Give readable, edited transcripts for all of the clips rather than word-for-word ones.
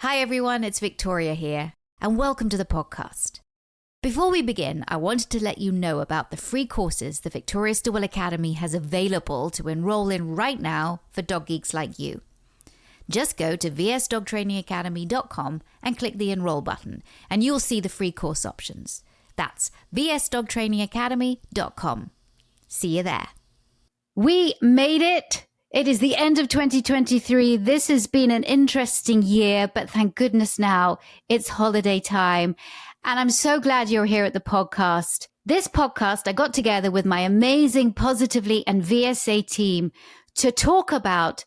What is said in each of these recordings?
Hi everyone, it's Victoria here, and welcome to the podcast. Before we begin, I wanted to let you know about the free courses the Victoria Stilwell Academy has available to enroll in right now for dog geeks like you. Just go to vsdogtrainingacademy.com and click the enroll button, and you'll see the free course options. That's vsdogtrainingacademy.com. See you there. We made it! It is the end of 2023. This has been an interesting year, but thank goodness now it's holiday time. And I'm so glad you're here at the podcast. This podcast, I got together with my amazing Positively and VSA team to talk about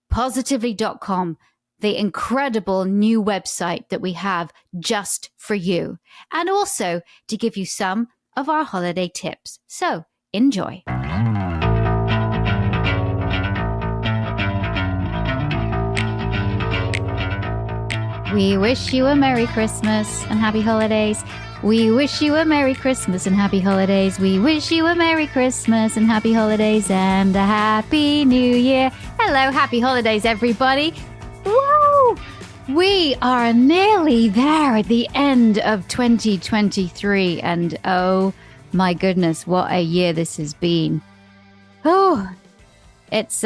positively.com, the incredible new website that we have just for you, and also to give you some of our holiday tips. So enjoy. We wish you a Merry Christmas and Happy Holidays. We wish you a Merry Christmas and Happy Holidays. We wish you a Merry Christmas and Happy Holidays and a Happy New Year. Hello, Happy Holidays, everybody. Woo! We are nearly there at the end of 2023. And oh my goodness, what a year this has been. Oh, it's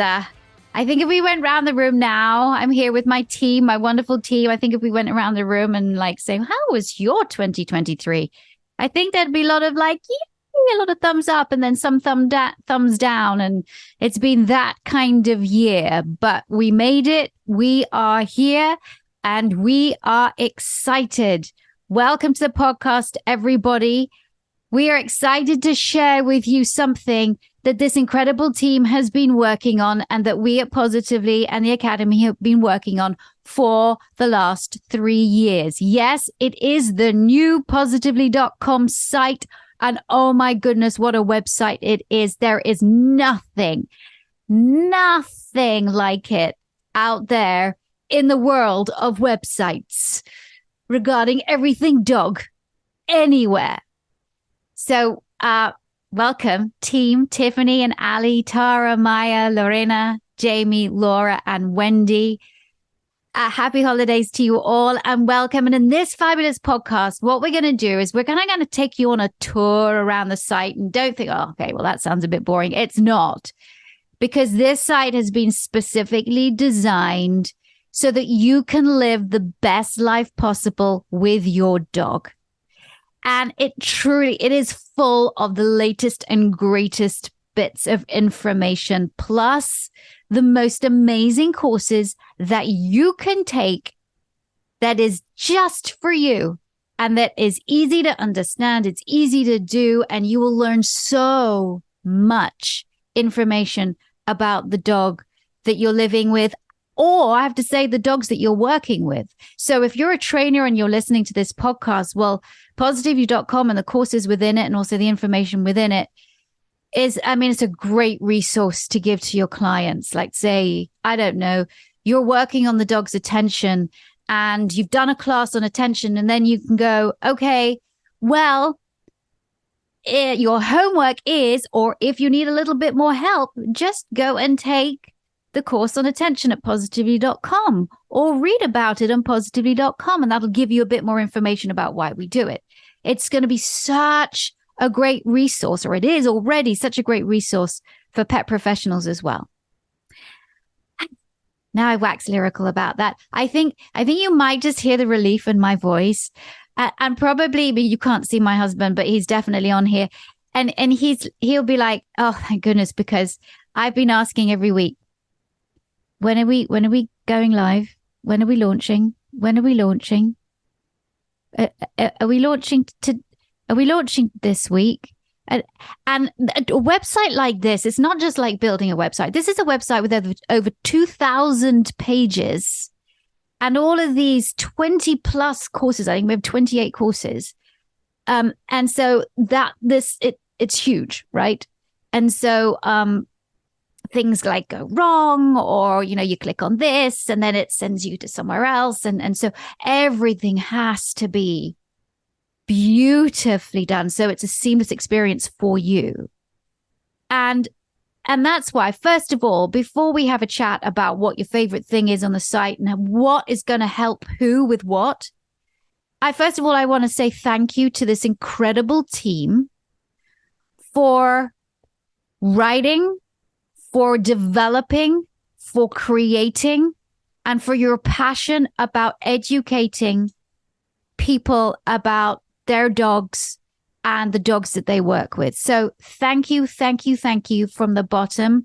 I think if we went around the room now, I'm here with my team, my wonderful team. I think if we went around the room and say, how was your 2023? I think there'd be a lot of a lot of thumbs up and then some thumbs down. And it's been that kind of year, but we made it. We are here and we are excited. Welcome to the podcast, everybody. We are excited to share with you something that this incredible team has been working on and that we at Positively and the Academy have been working on for the last 3 years. Yes, it is the new positively.com site. And oh my goodness, what a website it is. There is nothing like it out there in the world of websites regarding everything dog anywhere. So, welcome, team Tiffany and Ali, Tara, Maya, Lorena, Jamie, Laura, and Wendy. Happy holidays to you all and welcome. And in this fabulous podcast, what we're going to do is we're going to take you on a tour around the site. And don't think, oh, okay, well, that sounds a bit boring. It's not, because this site has been specifically designed so that you can live the best life possible with your dog. And it is full of the latest and greatest bits of information, plus the most amazing courses that you can take that is just for you and that is easy to understand. It's easy to do, and you will learn so much information about the dog that you're living with, or I have to say the dogs that you're working with. So if you're a trainer and you're listening to this podcast, well, positively.com and the courses within it and also the information within it it's a great resource to give to your clients. Like, say, I don't know, you're working on the dog's attention and you've done a class on attention, and then you can go, okay, well, your homework is, or if you need a little bit more help, just go and take the course on attention at positively.com or read about it on positively.com, and that'll give you a bit more information about why we do it. It's going to be such a great resource, or it is already such a great resource for pet professionals as well. Now I wax lyrical about that. I think you might just hear the relief in my voice, and probably, but you can't see my husband, but he's definitely on here, and he'll be like, oh, thank goodness, because I've been asking every week, when are we going live? When are we launching? When are we launching? Are we launching this week? And a website like this, it's not just like building a website. This is a website with over 2,000 pages and all of these 20 plus courses. I think we have 28 courses. And so it's huge, right? And so, things like go wrong, or, you click on this and then it sends you to somewhere else. And so everything has to be beautifully done. So it's a seamless experience for you. And And that's why, first of all, before we have a chat about what your favorite thing is on the site and what is going to help who with what, I want to say thank you to this incredible team for writing, for developing, for creating, and for your passion about educating people about their dogs and the dogs that they work with. So thank you from the bottom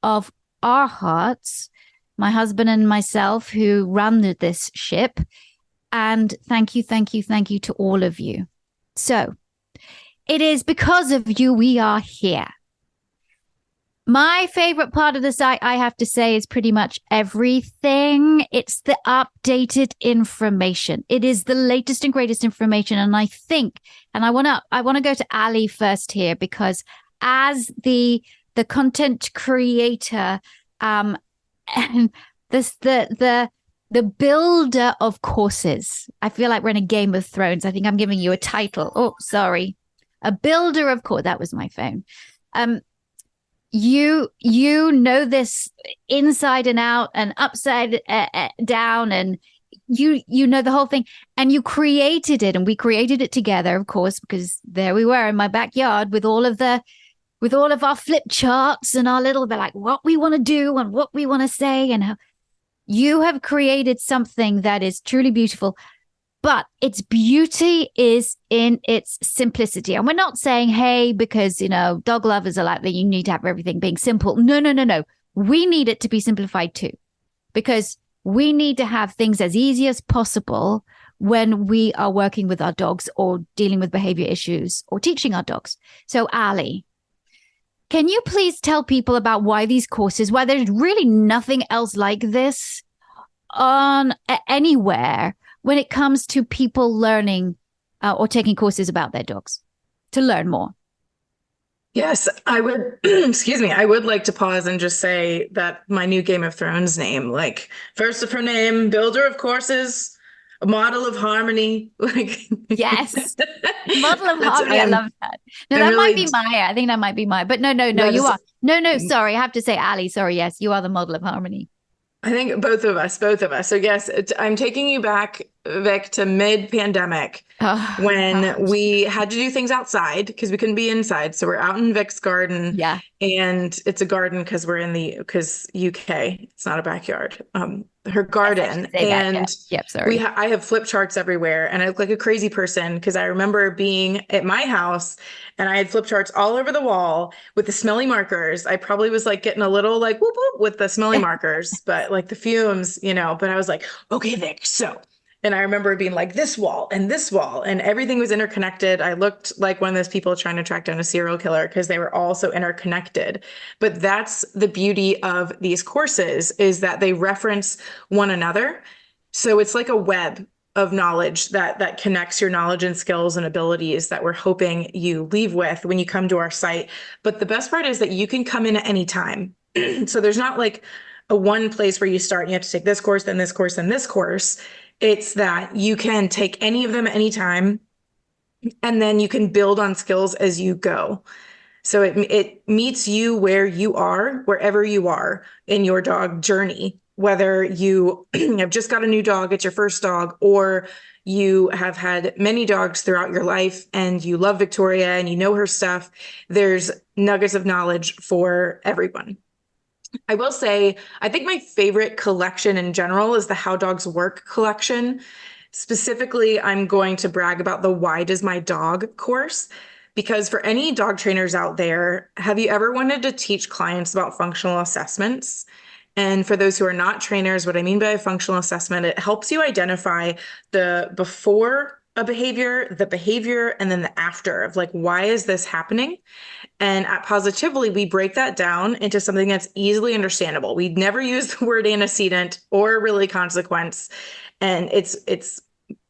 of our hearts, my husband and myself who run this ship. And thank you to all of you. So it is because of you we are here. My favorite part of the site, I have to say, is pretty much everything. It's the updated information. It is the latest and greatest information. And I think, and I want to go to Ali first here, because as the content creator, and the builder of courses, I feel like we're in a Game of Thrones. I think I'm giving you a title. Oh, sorry. A builder of course. That was my phone. You know this inside and out and upside down, and you know the whole thing, and you created it, and we created it together, of course, because there we were in my backyard with all of our flip charts and our little bit like what we want to do and what we want to say, and how you have created something that is truly beautiful. But its beauty is in its simplicity. And we're not saying, hey, because, dog lovers are like that, you need to have everything being simple. No. We need it to be simplified too, because we need to have things as easy as possible when we are working with our dogs or dealing with behavior issues or teaching our dogs. So Ali, can you please tell people about why these courses, why there's really nothing else like this on anywhere when it comes to people learning or taking courses about their dogs to learn more? Yes, I would, excuse me, I would like to pause and just say that my new Game of Thrones name, like first of her name, builder of courses, a model of harmony. Yes. Model of harmony. I love that. No, that might be Maya. I think that might be Maya. But no, you are. No, sorry. I have to say, Ali, sorry. Yes, you are the model of harmony. I think both of us. So yes, I'm taking you back, Vic, to mid-pandemic when we had to do things outside because we couldn't be inside. So we're out in Vic's garden. Yeah. And it's a garden because we're because UK, it's not a backyard. Her garden. And yep, sorry. I have flip charts everywhere, and I look like a crazy person because I remember being at my house and I had flip charts all over the wall with the smelly markers. I probably was like getting a little like whoop whoop with the smelly markers, but like the fumes, but I was like, okay, Vic, so. And I remember being like this wall, and everything was interconnected. I looked like one of those people trying to track down a serial killer because they were all so interconnected. But that's the beauty of these courses, is that they reference one another. So it's like a web of knowledge that connects your knowledge and skills and abilities that we're hoping you leave with when you come to our site. But the best part is that you can come in at any time. So there's not like a one place where you start and you have to take this course, then this course, then this course. It's that you can take any of them anytime, and then you can build on skills as you go. So it meets you where you are, wherever you are in your dog journey, whether you have just got a new dog, it's your first dog, or you have had many dogs throughout your life and you love Victoria and you know her stuff. There's nuggets of knowledge for everyone. I will say, I think my favorite collection in general is the How Dogs Work collection. Specifically, I'm going to brag about the Why Does My Dog course, because for any dog trainers out there, have you ever wanted to teach clients about functional assessments? And for those who are not trainers, what I mean by a functional assessment, it helps you identify the before a behavior, the behavior, and then the after of like, why is this happening? And at Positively, we break that down into something that's easily understandable. We never use the word antecedent or really consequence. And it's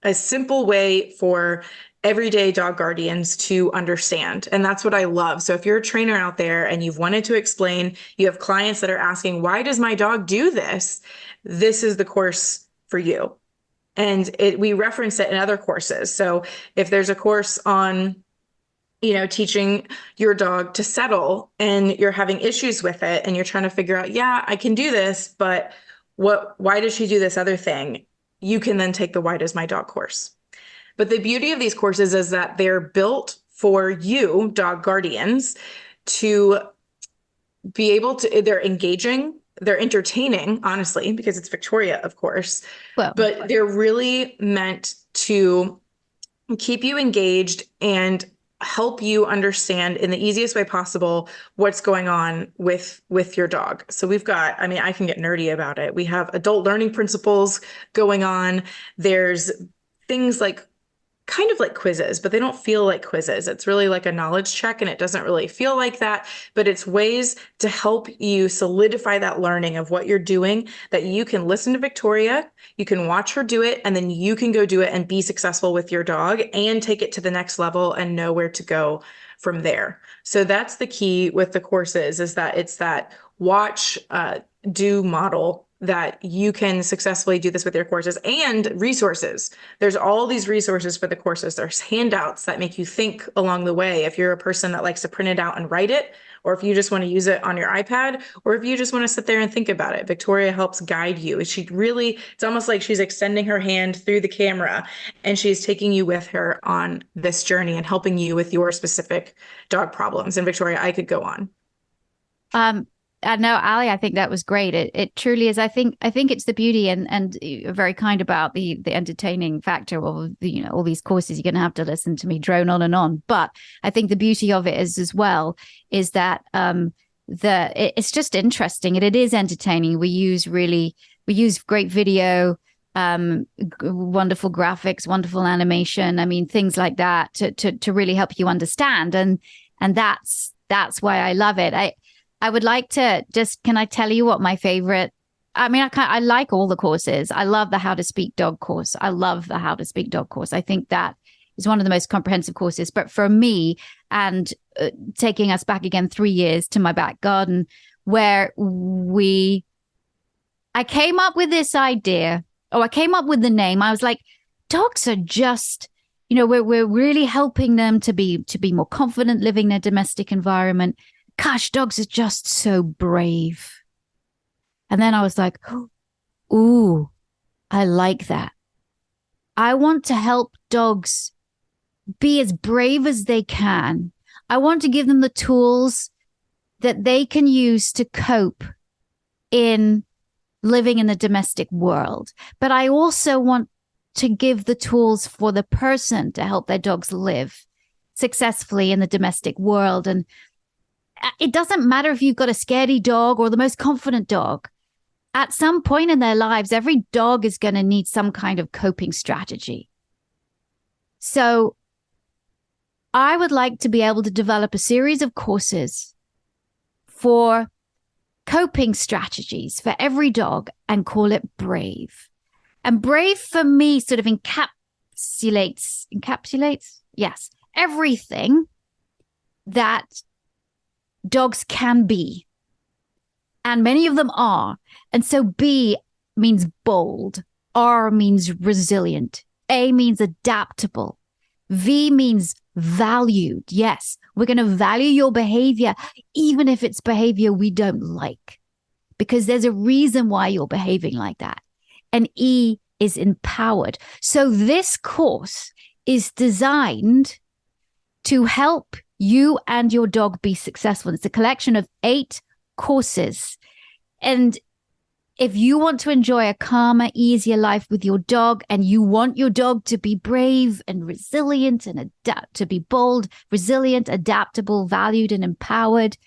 a simple way for everyday dog guardians to understand. And that's what I love. So if you're a trainer out there and you've wanted to explain, you have clients that are asking, why does my dog do this? This is the course for you. And we reference it in other courses. So if there's a course on teaching your dog to settle and you're having issues with it and you're trying to figure out, yeah, I can do this, but why does she do this other thing? You can then take the Why Does My Dog course. But the beauty of these courses is that they're built for you, dog guardians, to be able to, they're engaging, they're entertaining, honestly, because it's Victoria, of course, Well, but they're really meant to keep you engaged and help you understand in the easiest way possible what's going on with your dog. So we've got, I mean, I can get nerdy about it. We have adult learning principles going on. There's things like kind of like quizzes, but they don't feel like quizzes. It's really like a knowledge check and it doesn't really feel like that, but it's ways to help you solidify that learning of what you're doing, that you can listen to Victoria, you can watch her do it, and then you can go do it and be successful with your dog and take it to the next level and know where to go from there. So that's the key with the courses, is that it's that watch, do model that you can successfully do this with your courses, and resources. There's all these resources for the courses. There's handouts that make you think along the way. If you're a person that likes to print it out and write it, or if you just want to use it on your iPad, or if you just want to sit there and think about it, Victoria helps guide you. It's almost like she's extending her hand through the camera and she's taking you with her on this journey and helping you with your specific dog problems. And Victoria, I could go on. No, Ali, I think that was great. It truly is. I think it's the beauty, and you're very kind about the entertaining factor of all these courses. You're going to have to listen to me drone on and on. But I think the beauty of it is as well is that it's just interesting and it is entertaining. We use great video, wonderful graphics, wonderful animation. I mean, things like that to really help you understand, and that's why I love it. I would like to can I tell you what my favorite, I like all the courses. I love the How to Speak Dog course. I think that is one of the most comprehensive courses. But for me, and taking us back again 3 years to my back garden, where I came up with this idea, I came up with the name. I was like, dogs are just, we're really helping them to be more confident living in a domestic environment. Gosh, dogs are just so brave. And then I was like, ooh, I like that. I want to help dogs be as brave as they can. I want to give them the tools that they can use to cope in living in the domestic world. But I also want to give the tools for the person to help their dogs live successfully in the domestic world. And it doesn't matter if you've got a scaredy dog or the most confident dog. At some point in their lives, every dog is going to need some kind of coping strategy. So I would like to be able to develop a series of courses for coping strategies for every dog and call it Brave. And Brave for me sort of encapsulates, yes, everything that dogs can be. And many of them are. And so B means bold. R means resilient. A means adaptable. V means valued. Yes, we're going to value your behavior, even if it's behavior we don't like, because there's a reason why you're behaving like that. And E is empowered. So this course is designed to help you and your dog be successful. It's a collection of 8 courses. And if you want to enjoy a calmer, easier life with your dog, and you want your dog to be brave and resilient and to be bold, resilient, adaptable, valued, and empowered,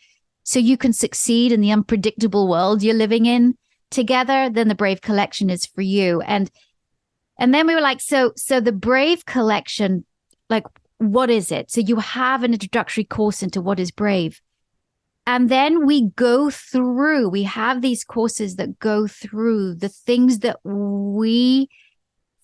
so you can succeed in the unpredictable world you're living in together, then the Brave Collection is for you. And then we were like, so the Brave Collection, like, what is it? So you have an introductory course into what is brave. And then we have these courses that go through the things that we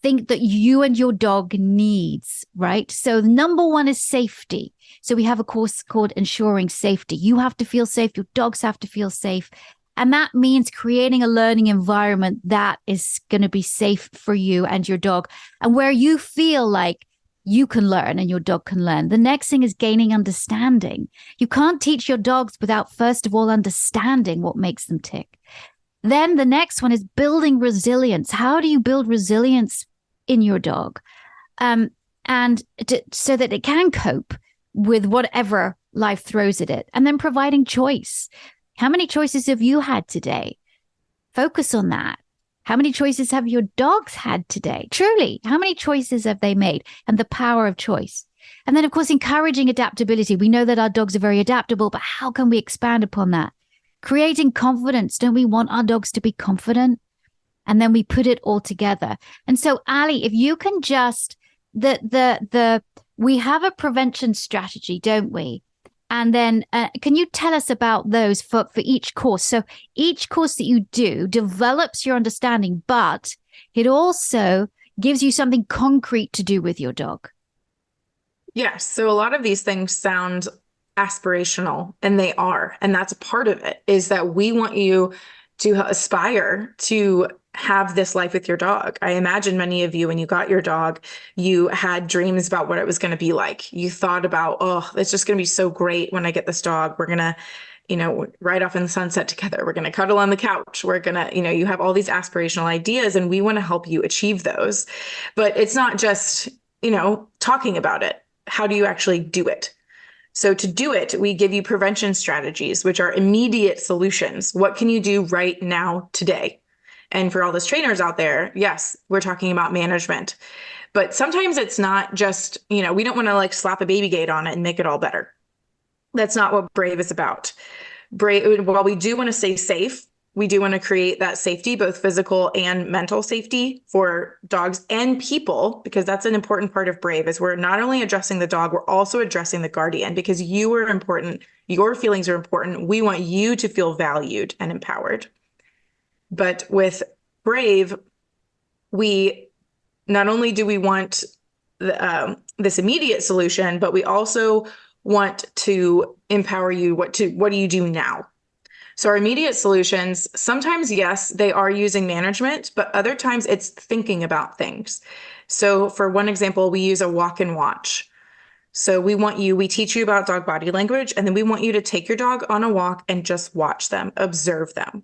think that you and your dog needs, right? So number 1 is safety. So we have a course called Ensuring Safety. You have to feel safe. Your dogs have to feel safe. And that means creating a learning environment that is going to be safe for you and your dog, and where you feel like you can learn and your dog can learn. The next thing is gaining understanding. You can't teach your dogs without, first of all, understanding what makes them tick. Then the next one is building resilience. How do you build resilience in your dog? So that it can cope with whatever life throws at it. And then providing choice. How many choices have you had today? Focus on that. How many choices have your dogs had today? Truly, how many choices have they made? And the power of choice. And then, of course, encouraging adaptability. We know that our dogs are very adaptable, but how can we expand upon that? Creating confidence. Don't we want our dogs to be confident? And then we put it all together. And so, Ali, if you can just, we have a prevention strategy, don't we? And then can you tell us about those for each course? So each course that you do develops your understanding, but it also gives you something concrete to do with your dog. Yes. So a lot of these things sound aspirational, and they are. And that's part of it, is that we want you to aspire to have this life with your dog. I imagine many of you, when you got your dog, you had dreams about what it was going to be like. You thought about, oh, it's just going to be so great when I get this dog. We're going to, ride off in the sunset together. We're going to cuddle on the couch. We're going to, you have all these aspirational ideas, and we want to help you achieve those. But it's not just, talking about it. How do you actually do it? So to do it, we give you prevention strategies, which are immediate solutions. What can you do right now, today? And for all those trainers out there, yes, we're talking about management. But sometimes it's not just, we don't want to like slap a baby gate on it and make it all better. That's not what Brave is about. Brave, while we do want to stay safe, we do want to create that safety, both physical and mental safety for dogs and people, because that's an important part of Brave, is we're not only addressing the dog, we're also addressing the guardian, because you are important. Your feelings are important. We want you to feel valued and empowered. But with Brave, we not only do we want this immediate solution, but we also want to empower you. What do you do now? So our immediate solutions, sometimes, yes, they are using management, but other times it's thinking about things. So for one example, we use a walk and watch. So we teach you about dog body language, and then we want you to take your dog on a walk and just watch them, observe them.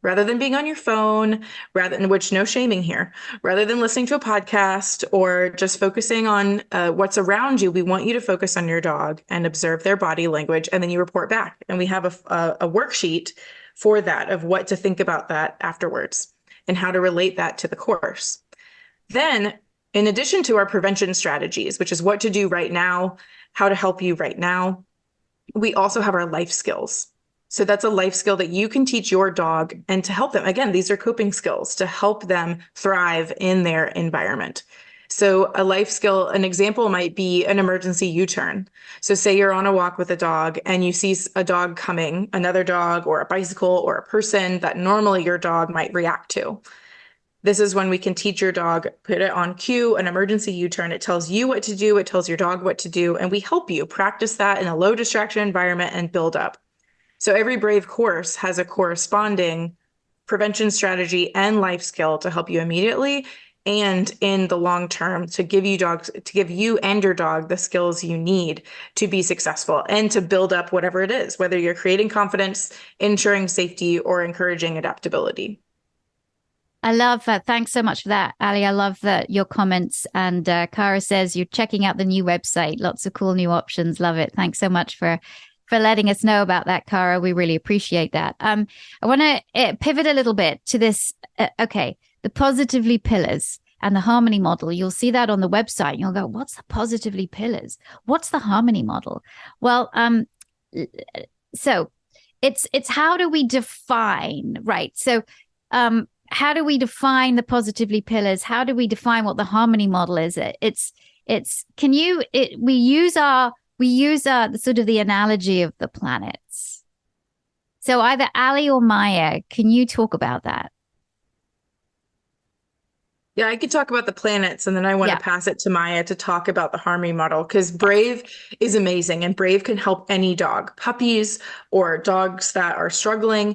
Rather than being on your phone, which no shaming here, rather than listening to a podcast or just focusing on what's around you, we want you to focus on your dog and observe their body language, and then you report back. And we have a worksheet for that, of what to think about that afterwards and how to relate that to the course. Then, in addition to our prevention strategies, which is what to do right now, how to help you right now, we also have our life skills. So that's a life skill that you can teach your dog, and to help them. Again, these are coping skills to help them thrive in their environment. So a life skill, an example might be an emergency U-turn. So say you're on a walk with a dog and you see a dog coming, another dog or a bicycle or a person that normally your dog might react to. This is when we can teach your dog, put it on cue, an emergency U-turn. It tells you what to do. It tells your dog what to do. And we help you practice that in a low distraction environment and build up. So every Brave course has a corresponding prevention strategy and life skill to help you immediately and in the long term, to give you and your dog the skills you need to be successful and to build up whatever it is, whether you're creating confidence, ensuring safety, or encouraging adaptability. I love that. Thanks so much for that, Ali. I love your comments. And Cara says you're checking out the new website. Lots of cool new options. Love it. Thanks so much for letting us know about that, Cara. We really appreciate that. I want to pivot a little bit to this. The positively pillars and the harmony model. You'll see that on the website. You'll go, what's the positively pillars? What's the harmony model? Well, so it's how do we define, right? So how do we define the positively pillars? How do we define what the harmony model is? We use the sort of the analogy of the planets. So either Ali or Maya, can you talk about that? Yeah, I could talk about the planets, and then I want to pass it to Maya to talk about the harmony model, because Brave is amazing, and Brave can help any dog, puppies or dogs that are struggling,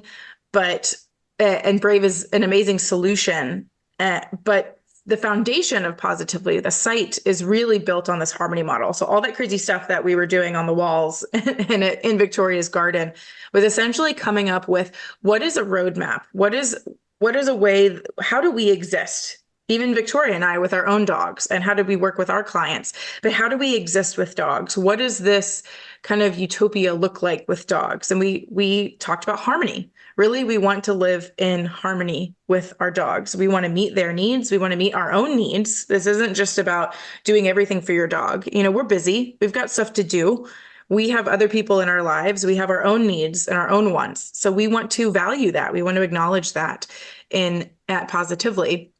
and Brave is an amazing solution. But the foundation of Positively, the site is really built on this harmony model. So all that crazy stuff that we were doing on the walls in Victoria's garden was essentially coming up with what is a roadmap? What is a way, how do we exist? Even Victoria and I with our own dogs, and how do we work with our clients? But how do we exist with dogs? What does this kind of utopia look like with dogs? And we talked about harmony. Really, we want to live in harmony with our dogs. We want to meet their needs. We want to meet our own needs. This isn't just about doing everything for your dog. We're busy. We've got stuff to do. We have other people in our lives. We have our own needs and our own wants. So we want to value that. We want to acknowledge that at Positively.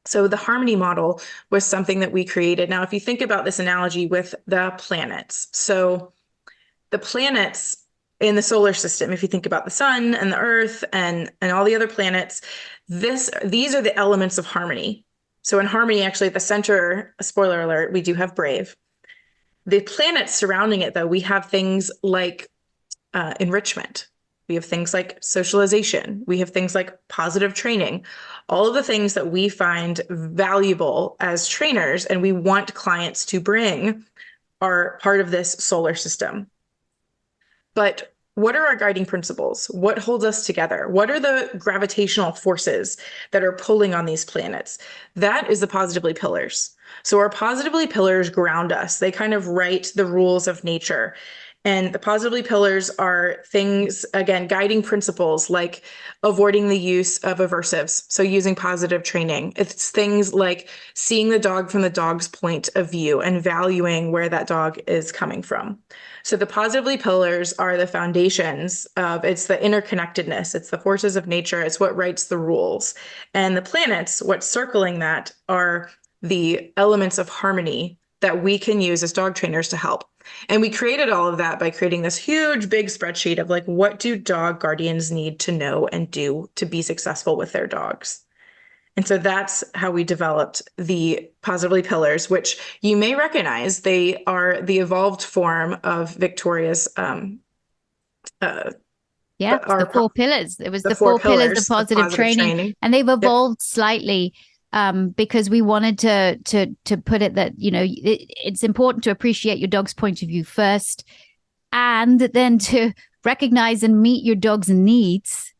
So the harmony model was something that we created. Now, if you think about this analogy with the planets, so the planets in the solar system, if you think about the sun and the earth and all the other planets, these are the elements of harmony. So in harmony, actually at the center, spoiler alert, we do have Brave. The planets surrounding it, though, we have things like enrichment. We have things like socialization. We have things like positive training. All of the things that we find valuable as trainers and we want clients to bring are part of this solar system. But what are our guiding principles? What holds us together? What are the gravitational forces that are pulling on these planets? That is the Positively pillars. So our Positively pillars ground us. They kind of write the rules of nature. And the Positively pillars are things, again, guiding principles like avoiding the use of aversives. So using positive training. It's things like seeing the dog from the dog's point of view and valuing where that dog is coming from. So the Positively pillars are the foundations it's the interconnectedness. It's the forces of nature. It's what writes the rules. And the planets, what's circling that are the elements of harmony that we can use as dog trainers to help. And we created all of that by creating this huge, big spreadsheet of like, what do dog guardians need to know and do to be successful with their dogs? And so that's how we developed the Positively pillars, which you may recognize. They are the evolved form of Victoria's. The 4 pillars. It was the four pillars of positive training, and they've evolved slightly. Because we wanted to put it that, it's important to appreciate your dog's point of view first, and then to recognize and meet your dog's needs,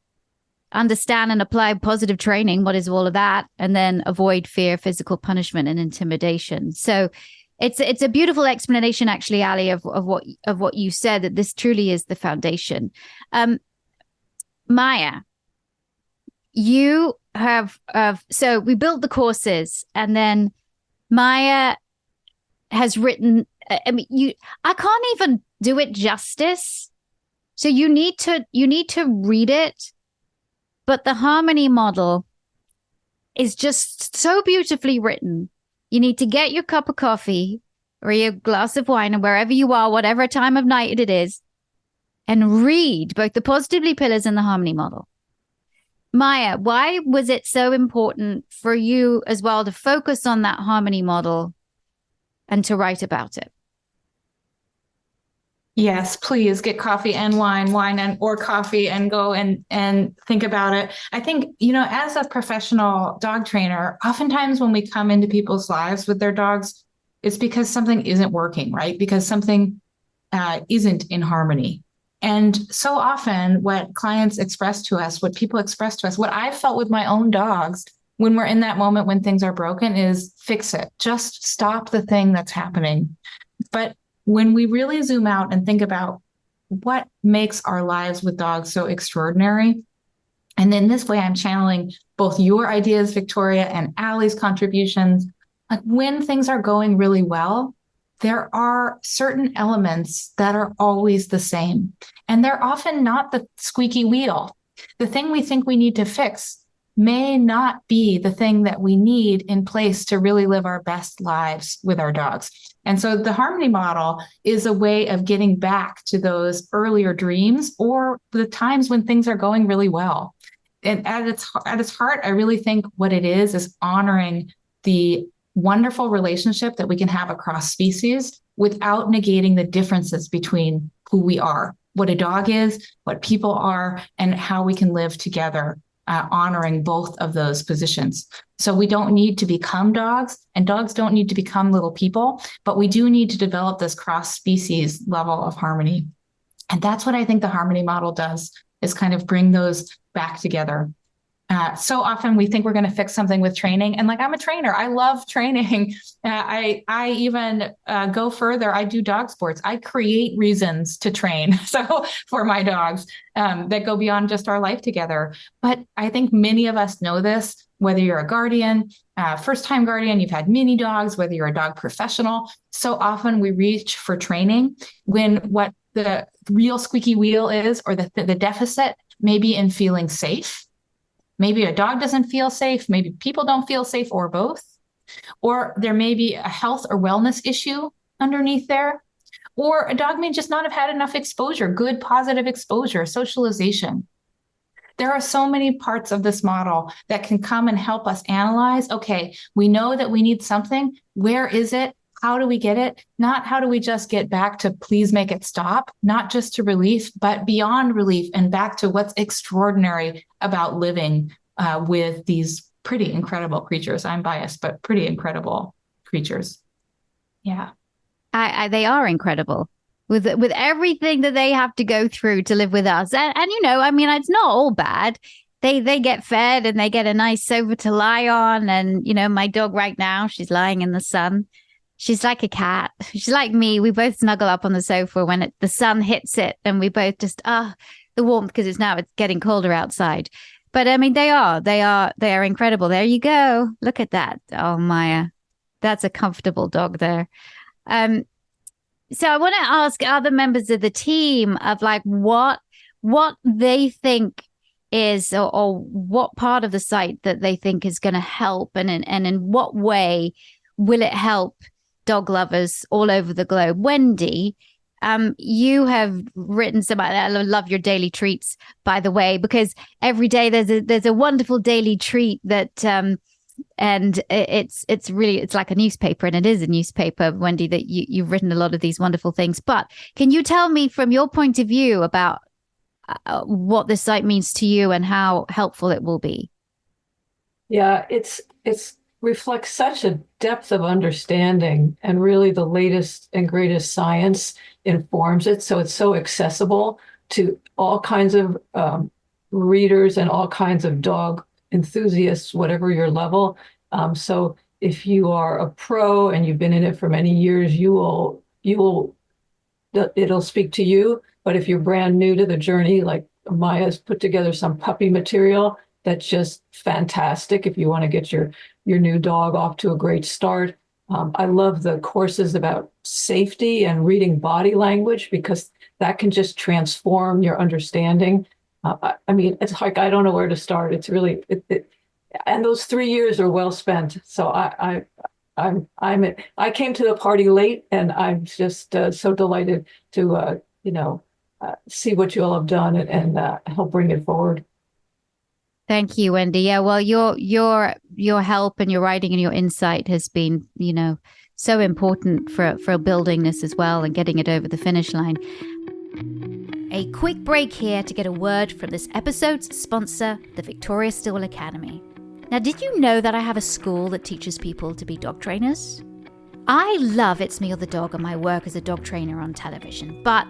understand and apply positive training. What is all of that? And then avoid fear, physical punishment, and intimidation. So it's a beautiful explanation, actually, Ali, of what you said, that this truly is the foundation. Maya, you have so we built the courses, and then Maya has written, I can't even do it justice, so you need to read it, but the harmony model is just so beautifully written. You need to get your cup of coffee or your glass of wine, and wherever you are, whatever time of night it is, and read both the Positively pillars and the harmony model. Maya, why was it so important for you as well to focus on that harmony model and to write about it? Yes, please get coffee and wine or coffee, and go and think about it. I think, as a professional dog trainer, oftentimes when we come into people's lives with their dogs, it's because something isn't working, right? Because something isn't in harmony. And so often what clients express to us, what people express to us, what I've felt with my own dogs when we're in that moment when things are broken is fix it. Just stop the thing that's happening. But when we really zoom out and think about what makes our lives with dogs so extraordinary, and in this way, I'm channeling both your ideas, Victoria, and Allie's contributions. Like when things are going really well, there are certain elements that are always the same. And they're often not the squeaky wheel. The thing we think we need to fix may not be the thing that we need in place to really live our best lives with our dogs. And so the harmony model is a way of getting back to those earlier dreams or the times when things are going really well. And at its heart, I really think what it is honoring the wonderful relationship that we can have across species without negating the differences between who we are, what a dog is, what people are, and how we can live together, honoring both of those positions. So we don't need to become dogs, and dogs don't need to become little people, but we do need to develop this cross-species level of harmony. And that's what I think the harmony model does, is kind of bring those back together. So often we think we're going to fix something with training. And like, I'm a trainer. I love training. I even go further. I do dog sports. I create reasons to train. So for my dogs that go beyond just our life together. But I think many of us know this, whether you're a guardian, first-time guardian, you've had mini dogs, whether you're a dog professional. So often we reach for training when what the real squeaky wheel is, or the deficit may be in feeling safe. Maybe a dog doesn't feel safe. Maybe people don't feel safe, or both. Or there may be a health or wellness issue underneath there. Or a dog may just not have had enough exposure, good, positive exposure, socialization. There are so many parts of this model that can come and help us analyze, okay, we know that we need something. Where is it? How do we get it? Not how do we just get back to please make it stop, not just to relief, but beyond relief and back to what's extraordinary about living with these pretty incredible creatures. I'm biased, but pretty incredible creatures. Yeah. They are incredible with everything that they have to go through to live with us. And I mean, it's not all bad. They get fed and they get a nice sofa to lie on. And, my dog right now, she's lying in the sun. She's like a cat. She's like me. We both snuggle up on the sofa when the sun hits it, and we both just, the warmth, because it's getting colder outside. But I mean, they are incredible. There you go. Look at that. Oh, Maya, that's a comfortable dog there. So I want to ask other members of the team of like what they think is, or what part of the site that they think is going to help, and in what way will it help dog lovers all over the globe. Wendy, you have written some. I love your daily treats, by the way, because every day there's a wonderful daily treat that, and it's like a newspaper, and it is a newspaper, Wendy, that you've written a lot of these wonderful things. But can you tell me from your point of view about what this site means to you and how helpful it will be? Yeah, it's reflects such a depth of understanding, and really the latest and greatest science informs it. So it's so accessible to all kinds of readers and all kinds of dog enthusiasts, whatever your level. So if you are a pro and you've been in it for many years, it'll speak to you. But if you're brand new to the journey, like Maya's put together some puppy material that's just fantastic if you want to get your new dog off to a great start. I love the courses about safety and reading body language, because that can just transform your understanding. I mean, it's like, I don't know where to start. It's really, and those 3 years are well spent. So I came to the party late, and I'm just so delighted to, see what you all have done and help bring it forward. Thank you, Wendy. Yeah, well, your help and your writing and your insight has been, so important for building this as well and getting it over the finish line. A quick break here to get a word from this episode's sponsor, the Victoria Stilwell Academy. Now, did you know that I have a school that teaches people to be dog trainers? I love It's Me or the Dog and my work as a dog trainer on television, but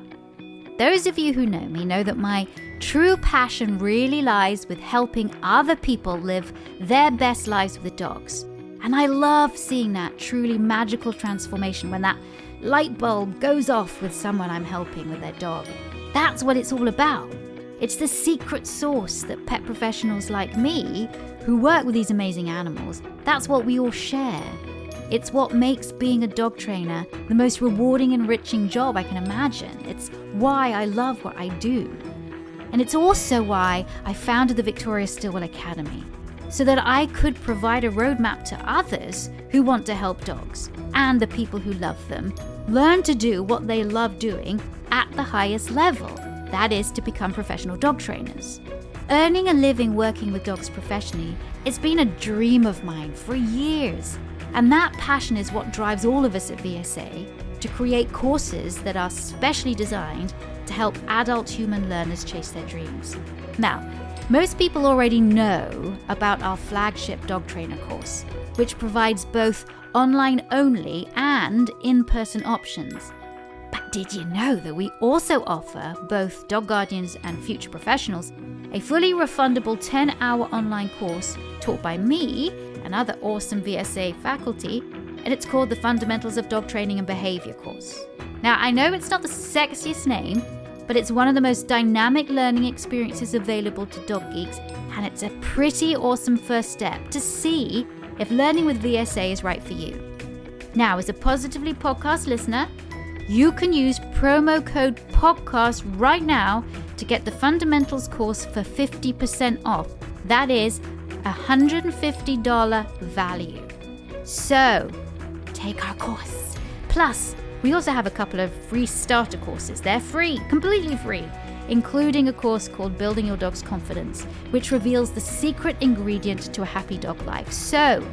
those of you who know me know that my true passion really lies with helping other people live their best lives with dogs. And I love seeing that truly magical transformation when that light bulb goes off with someone I'm helping with their dog. That's what it's all about. It's the secret sauce that pet professionals like me, who work with these amazing animals, that's what we all share. It's what makes being a dog trainer the most rewarding, enriching job I can imagine. It's why I love what I do. And it's also why I founded the Victoria Stilwell Academy, so that I could provide a roadmap to others who want to help dogs and the people who love them learn to do what they love doing at the highest level. That is to become professional dog trainers. Earning a living working with dogs professionally has been a dream of mine for years. And that passion is what drives all of us at VSA to create courses that are specially designed to help adult human learners chase their dreams. Now, Most people already know about our flagship dog trainer course, which provides both online only and in-person options. But did you know that we also offer both dog guardians and future professionals a fully refundable 10-hour online course taught by me and other awesome VSA faculty, and it's called the Fundamentals of Dog Training and Behavior course. Now, I know it's not the sexiest name, but it's one of the most dynamic learning experiences available to dog geeks, and it's a pretty awesome first step to see if learning with VSA is right for you. Now, as a Positively Podcast listener, you can use promo code PODCAST right now to get the Fundamentals course for 50% off. That is $150 value. So, take our course. Plus, we also have a couple of free starter courses. They're free, completely free, including a course called Building Your Dog's Confidence, which reveals the secret ingredient to a happy dog life. So,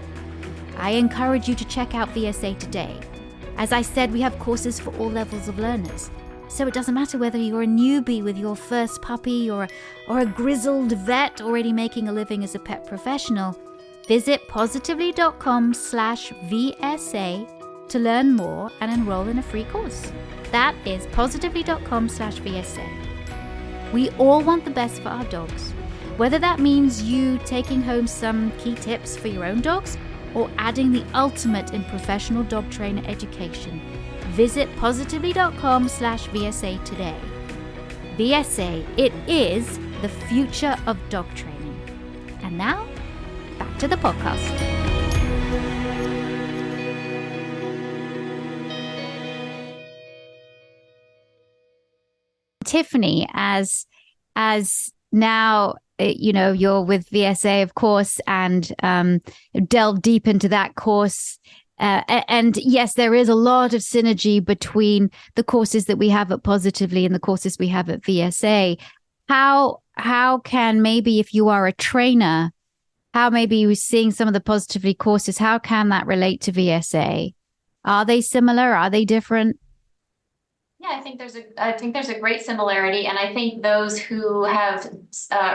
I encourage you to check out VSA today. As I said, we have courses for all levels of learners. So it doesn't matter whether you're a newbie with your first puppy or a grizzled vet already making a living as a pet professional. Visit positively.com/VSA to learn more and enroll in a free course. That is positively.com/VSA. We all want the best for our dogs, whether that means you taking home some key tips for your own dogs or adding the ultimate in professional dog trainer education. Visit positively.com/VSA today. VSA, it is the future of dog training. And now, back to the podcast. Tiffany, as now, you're with VSA, of course, and delve deep into that course. And yes, there is a lot of synergy between the courses that we have at Positively and the courses we have at VSA. How can, maybe if you are a trainer, how maybe you're seeing some of the Positively courses, how can that relate to VSA? Are they similar? Are they different? Yeah, I think there's a great similarity, and I think those who have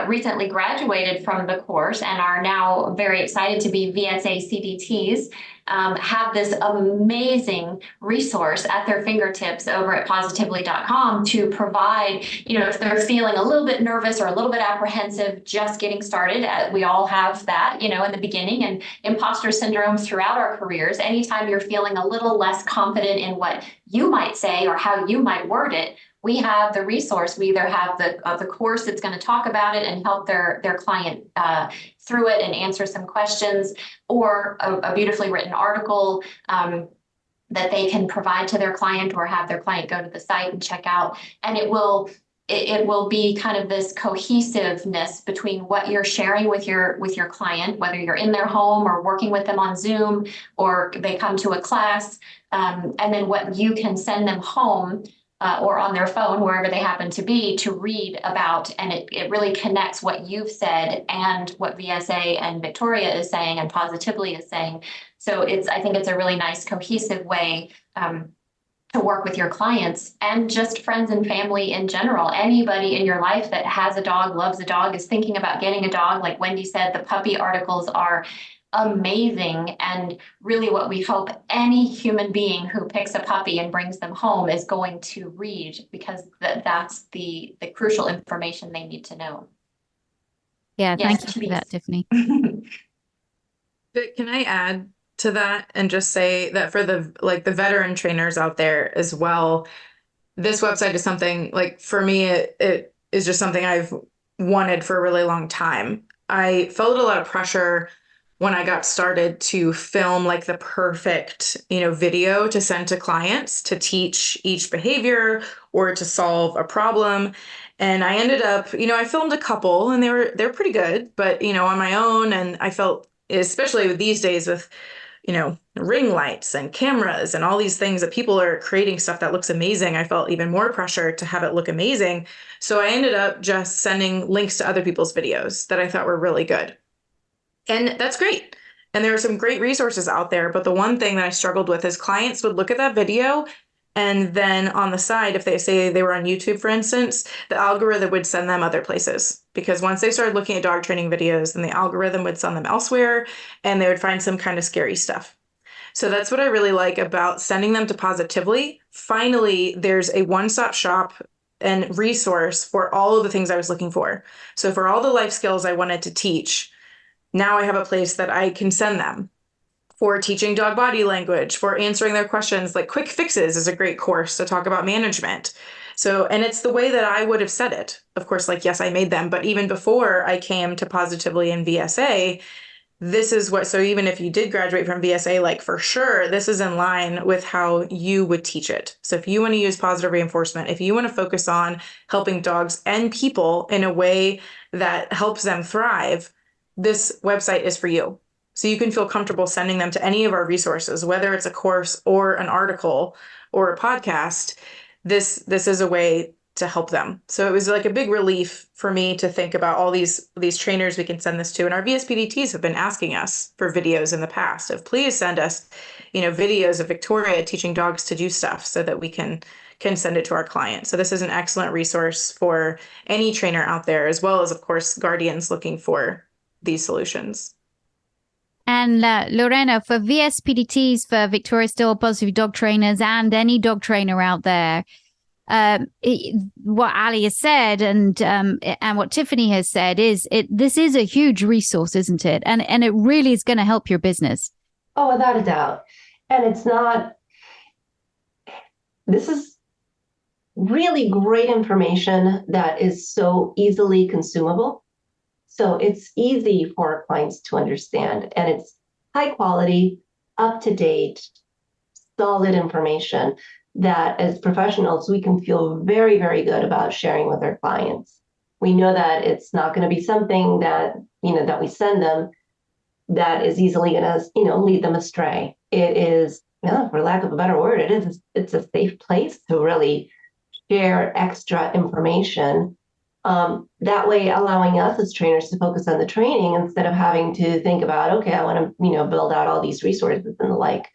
recently graduated from the course and are now very excited to be VSA CDTs have this amazing resource at their fingertips over at positively.com to provide, if they're feeling a little bit nervous or a little bit apprehensive just getting started. We all have that, in the beginning, and imposter syndrome throughout our careers. Anytime you're feeling a little less confident in what you might say or how you might word it, we have the resource. We either have the course that's going to talk about it and help their client through it and answer some questions, or a beautifully written article that they can provide to their client or have their client go to the site and check out. And it will be kind of this cohesiveness between what you're sharing with your client, whether you're in their home or working with them on Zoom or they come to a class, and then what you can send them home or on their phone, wherever they happen to be, to read about. And it really connects what you've said and what VSA and Victoria is saying and Positively is saying. So I think it's a really nice cohesive way to work with your clients and just friends and family in general. Anybody in your life that has a dog, loves a dog, is thinking about getting a dog. Like Wendy said, the puppy articles are amazing, and really what we hope any human being who picks a puppy and brings them home is going to read, because that's the crucial information they need to know. Yeah, thank you for that, Tiffany. But can I add to that and just say that for the veteran trainers out there as well, this website is something, like, for me, it is just something I've wanted for a really long time. I felt a lot of pressure when I got started to film like the perfect, video to send to clients to teach each behavior or to solve a problem. And I ended up, I filmed a couple and they're pretty good, but, on my own. And I felt, especially with these days with, ring lights and cameras and all these things that people are creating stuff that looks amazing, I felt even more pressure to have it look amazing. So I ended up just sending links to other people's videos that I thought were really good. And that's great. And there are some great resources out there. But the one thing that I struggled with is clients would look at that video, and then on the side, if they say they were on YouTube, for instance, the algorithm would send them other places because once they started looking at dog training videos, then the algorithm would send them elsewhere and they would find some kind of scary stuff. So that's what I really like about sending them to Positively. Finally, there's a one-stop shop and resource for all of the things I was looking for. So for all the life skills I wanted to teach, now I have a place that I can send them. For teaching dog body language, for answering their questions, like Quick Fixes is a great course to talk about management. So, and it's the way that I would have said it. Of course, like, yes, I made them, but even before I came to Positively and VSA, this is what, so even if you did graduate from VSA, like for sure, this is in line with how you would teach it. So if you want to use positive reinforcement, if you want to focus on helping dogs and people in a way that helps them thrive, this website is for you. So you can feel comfortable sending them to any of our resources, whether it's a course or an article or a podcast. This is a way to help them. So it was like a big relief for me to think about all these trainers we can send this to. And our VSPDTs have been asking us for videos in the past of please send us, videos of Victoria teaching dogs to do stuff so that we can send it to our clients. So this is an excellent resource for any trainer out there, as well as, of course, guardians looking for these solutions. And Lorena, for VSPDTs, for Victoria Still Positive Dog Trainers, and any dog trainer out there, what Ali has said and what Tiffany has said is this is a huge resource, isn't it? And it really is going to help your business. Oh, without a doubt. And this is really great information that is so easily consumable. So it's easy for our clients to understand, and it's high quality, up to date, solid information that as professionals, we can feel very, very good about sharing with our clients. We know that it's not going to be something that, that we send them that is easily going to, lead them astray. It is, for lack of a better word, it's a safe place to really share extra information. That way, allowing us as trainers to focus on the training instead of having to think about, okay, I want to, build out all these resources and the like.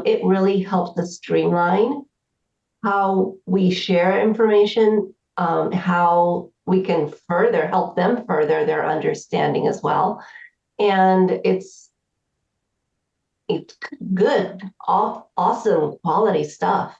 It really helps us streamline how we share information, how we can further help them further their understanding as well. And it's good, awesome quality stuff.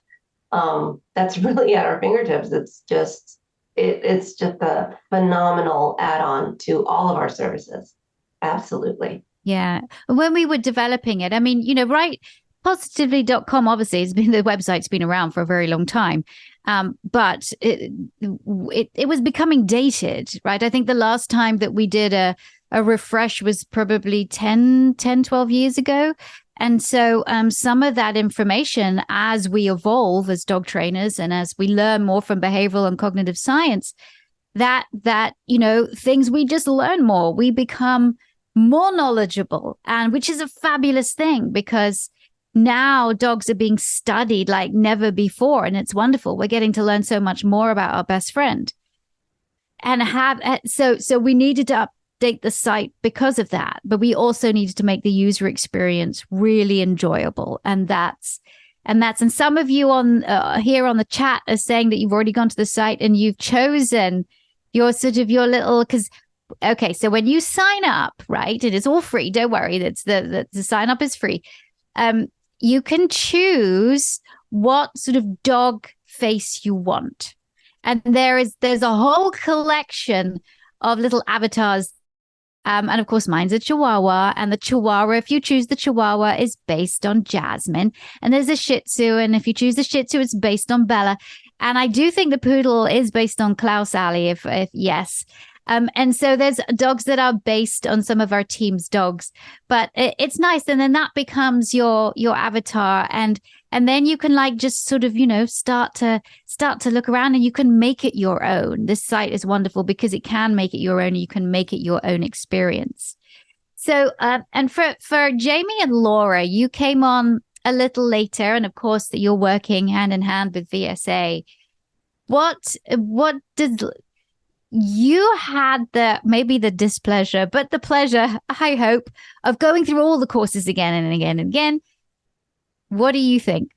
That's really at our fingertips. It's just a phenomenal add-on to all of our services. Absolutely. Yeah. When we were developing it, I mean, right, positively.com obviously the website's been around for a very long time. But it was becoming dated, right? I think the last time that we did a refresh was probably 12 years ago. And so some of that information, as we evolve as dog trainers and as we learn more from behavioral and cognitive science, that things we just learn more, we become more knowledgeable, and which is a fabulous thing because now dogs are being studied like never before. And it's wonderful. We're getting to learn so much more about our best friend. And so we needed to update the site because of that. But we also needed to make the user experience really enjoyable. And some of you on here on the chat are saying that you've already gone to the site and you've chosen your little, because okay, so when you sign up, right, it is all free. Don't worry, the sign up is free. You can choose what sort of dog face you want. And there's a whole collection of little avatars. And of course, mine's a Chihuahua. And the Chihuahua, if you choose the Chihuahua, is based on Jasmine. And there's a Shih Tzu. And if you choose the Shih Tzu, it's based on Bella. And I do think the Poodle is based on Klaus, Ali, if yes. And so there's dogs that are based on some of our team's dogs, but it's nice. And then that becomes your avatar. And then you can just sort of, start to look around and you can make it your own. This site is wonderful because it can make it your own. You can make it your own experience. So, and for Jamie and Laura, you came on a little later, and of course that you're working hand in hand with VSA. What does you had maybe the displeasure, but the pleasure, I hope, of going through all the courses again and again and again. What do you think?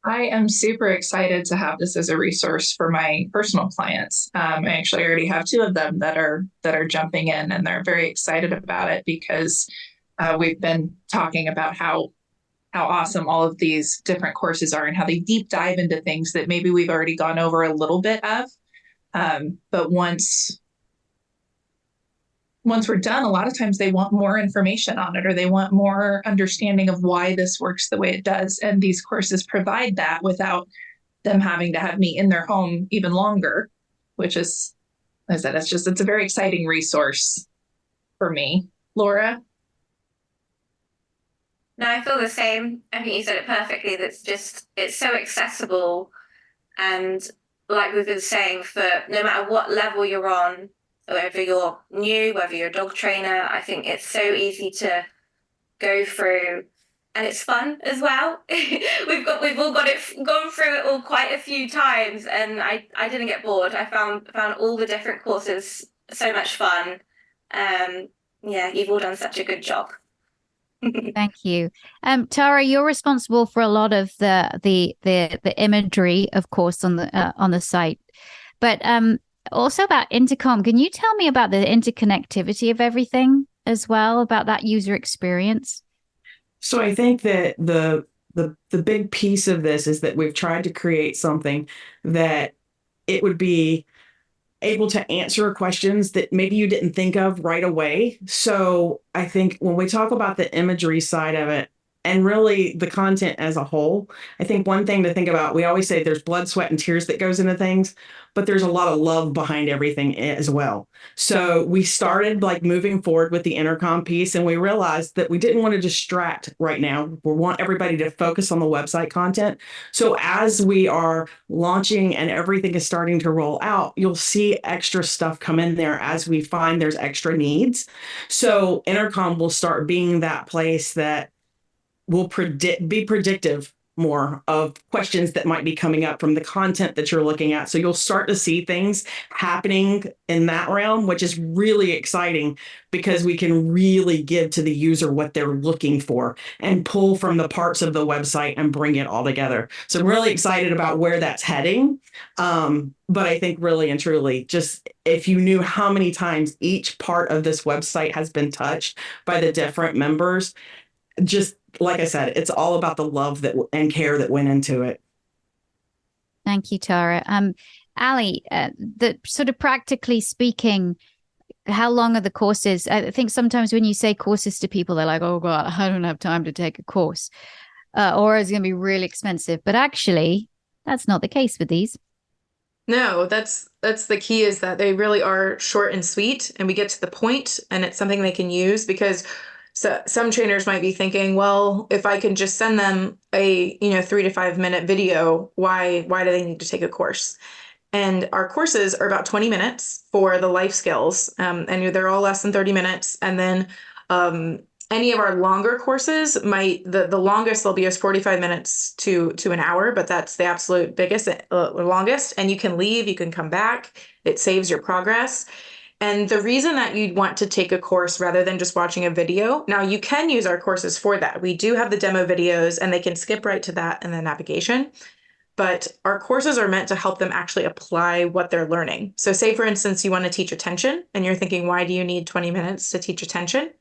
I am super excited to have this as a resource for my personal clients. I actually already have two of them that are jumping in, and they're very excited about it because we've been talking about how awesome all of these different courses are and how they deep dive into things that maybe we've already gone over a little bit of. But once we're done, a lot of times they want more information on it, or they want more understanding of why this works the way it does. And these courses provide that without them having to have me in their home even longer, which is, as I said, it's a very exciting resource for me. Laura? No, I feel the same. I think you said it perfectly. It's so accessible. And like we've been saying, for no matter what level you're on, whether you're new, whether you're a dog trainer, I think it's so easy to go through, and it's fun as well. We've all gone through it all quite a few times, and I didn't get bored. I found all the different courses so much fun. Yeah, you've all done such a good job. Thank you. Tara, you're responsible for a lot of the imagery, of course, on the site, but also about intercom. Can you tell me about the interconnectivity of everything as well, about that user experience? So I think that the big piece of this is that we've tried to create something that it would be able to answer questions that maybe you didn't think of right away. So I think when we talk about the imagery side of it and really the content as a whole, I think one thing to think about, we always say there's blood, sweat, and tears that goes into things, but there's a lot of love behind everything as well. So we started like moving forward with the intercom piece, and we realized that we didn't want to distract right now. We want everybody to focus on the website content. So as we are launching and everything is starting to roll out, you'll see extra stuff come in there as we find there's extra needs. So intercom will start being that place that will be predictive more of questions that might be coming up from the content that you're looking at. So you'll start to see things happening in that realm, which is really exciting because we can really give to the user what they're looking for and pull from the parts of the website and bring it all together. So I'm really excited about where that's heading. But I think really and truly, just if you knew how many times each part of this website has been touched by the different members, just like I said, it's all about the love and care that went into it. Thank you, Tara. Ali, the sort of practically speaking, how long are the courses? I think sometimes when you say courses to people, they're like, oh God, I don't have time to take a course, or it's going to be really expensive. But actually, that's not the case with these. No, that's the key, is that they really are short and sweet, and we get to the point, and it's something they can use. Because some trainers might be thinking, well, if I can just send them a 3 to 5 minute video, why do they need to take a course? And our courses are about 20 minutes for the life skills, and they're all less than 30 minutes. And then any of our longer courses the longest they'll be is 45 minutes to an hour, but that's the absolute biggest, longest. And you can leave, you can come back. It saves your progress. And the reason that you'd want to take a course rather than just watching a video, now you can use our courses for that. We do have the demo videos, and they can skip right to that in the navigation. But our courses are meant to help them actually apply what they're learning. So say, for instance, you want to teach attention, and you're thinking, why do you need 20 minutes to teach attention?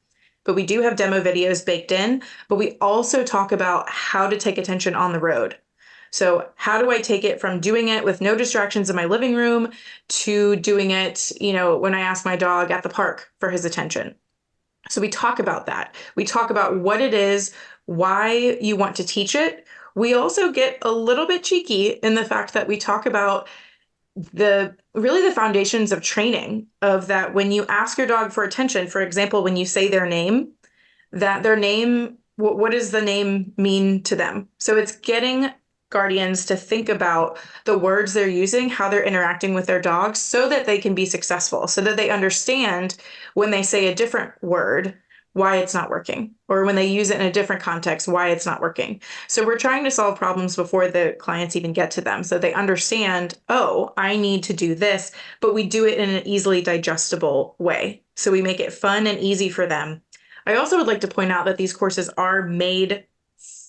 But we do have demo videos baked in, but we also talk about how to take attention on the road. So how do I take it from doing it with no distractions in my living room to doing it, when I ask my dog at the park for his attention? So we talk about that. We talk about what it is, why you want to teach it. We also get a little bit cheeky in the fact that we talk about the foundations of training, of that when you ask your dog for attention, for example, when you say their name, that their name, what does the name mean to them? So it's getting guardians to think about the words they're using, how they're interacting with their dogs, so that they can be successful, so that they understand when they say a different word, why it's not working, or when they use it in a different context, why it's not working. So we're trying to solve problems before the clients even get to them, so they understand, oh, I need to do this, but we do it in an easily digestible way. So we make it fun and easy for them. I also would like to point out that these courses are made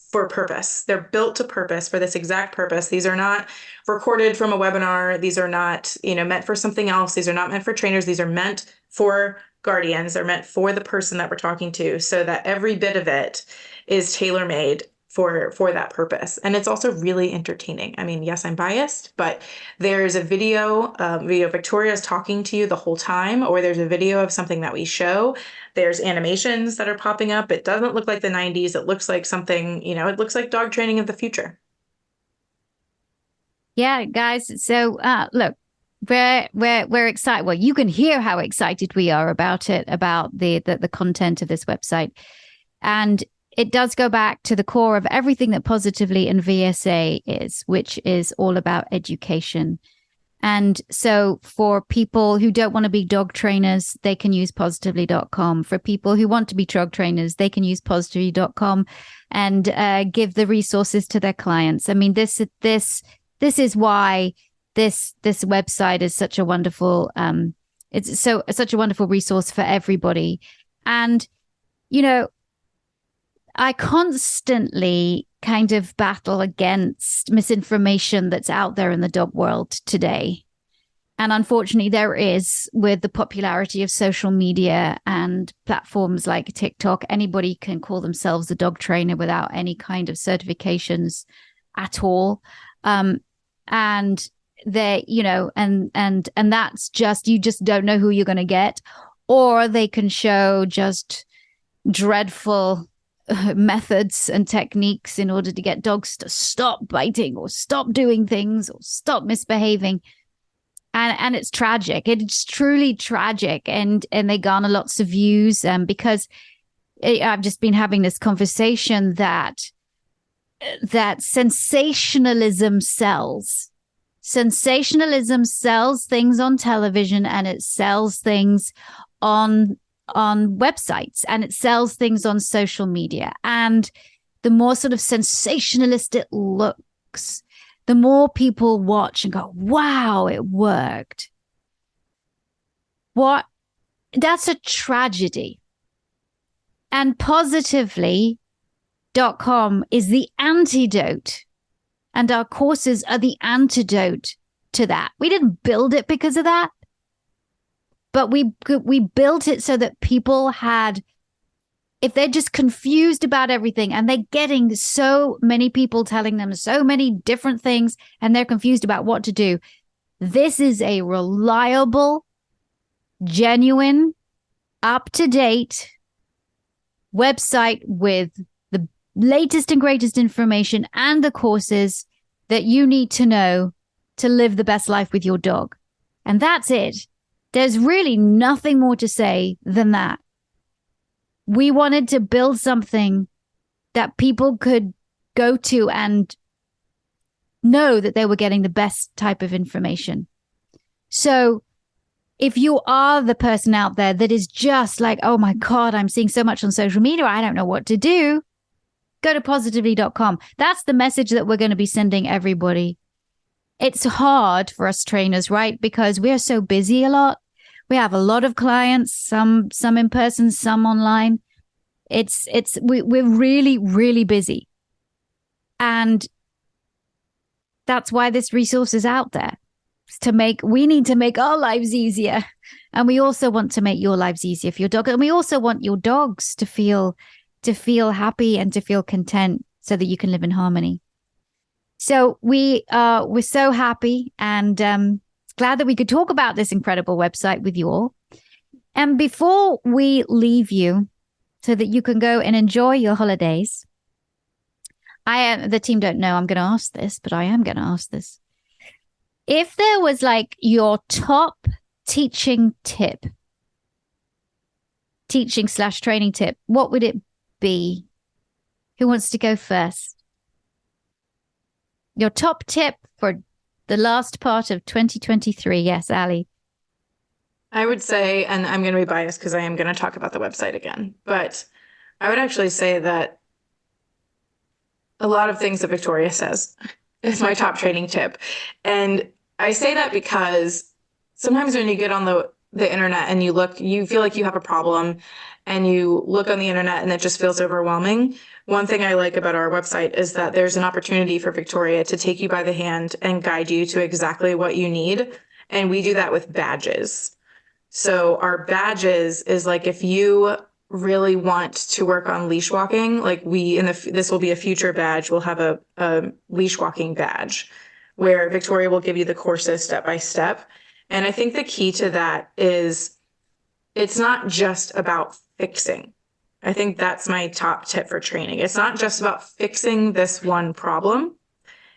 for purpose. They're built to purpose for this exact purpose. These are not recorded from a webinar. These are not, meant for something else. These are not meant for trainers. These are meant for guardians. They're meant for the person that we're talking to, so that every bit of it is tailor-made for that purpose. And it's also really entertaining. I mean, yes, I'm biased, but there's a video Victoria is talking to you the whole time, or there's a video of something that we show. There's animations that are popping up. It doesn't look like the 90s. It looks like something, it looks like dog training of the future. Yeah, guys. So look, we're excited. Well, you can hear how excited we are about it, about the content of this website. And it does go back to the core of everything that Positively and VSA is, which is all about education. And so for people who don't want to be dog trainers, they can use positively.com. For people who want to be dog trainers, they can use positively.com and give the resources to their clients. I mean, this is why this website is such a wonderful such a wonderful resource for everybody. And I constantly kind of battle against misinformation that's out there in the dog world today. And unfortunately, there is, with the popularity of social media and platforms like TikTok. Anybody can call themselves a dog trainer without any kind of certifications at all. And they, and that's just, you just don't know who you're going to get. Or they can show just dreadful methods and techniques in order to get dogs to stop biting or stop doing things or stop misbehaving. And it's tragic. It's truly tragic. And they garner lots of views because I've just been having this conversation that sensationalism sells. Sensationalism sells things on television, and it sells things on websites, and it sells things on social media. And the more sort of sensationalist it looks, the more people watch and go, wow, it worked. That's a tragedy. And positively.com is the antidote. And our courses are the antidote to that. We didn't build it because of that. But we built it so that people had, if they're just confused about everything and they're getting so many people telling them so many different things and they're confused about what to do, this is a reliable, genuine, up-to-date website with the latest and greatest information and the courses that you need to know to live the best life with your dog. And that's it. There's really nothing more to say than that. We wanted to build something that people could go to and know that they were getting the best type of information. So if you are the person out there that is just like, oh my God, I'm seeing so much on social media, I don't know what to do, go to positively.com. That's the message that we're going to be sending everybody. It's hard for us trainers, right? Because we are so busy a lot. We have a lot of clients, some in person, some online. We're really, really busy. And that's why this resource is out there. We need to make our lives easier. And we also want to make your lives easier for your dog. And we also want your dogs to feel happy and to feel content so that you can live in harmony. So we're so happy and glad that we could talk about this incredible website with you all. And before we leave you so that you can go and enjoy your holidays, the team don't know I'm going to ask this, but I am going to ask this. If there was like your top teaching / training tip, what would it be? Who wants to go first? Your top tip for the last part of 2023. Yes, Ali. I would say, and I'm going to be biased because I am going to talk about the website again, but I would actually say that a lot of things that Victoria says is my top training tip. And I say that because sometimes when you get on the the internet and you feel like you have a problem and you look on the internet and it just feels overwhelming, one thing I like about our website is that there's an opportunity for Victoria to take you by the hand and guide you to exactly what you need. And we do that with badges. So our badges is like if you really want to work on leash walking, like this will be a future badge, we'll have a leash walking badge where Victoria will give you the courses step by step. And I think the key to that is it's not just about fixing. I think that's my top tip for training. It's not just about fixing this one problem.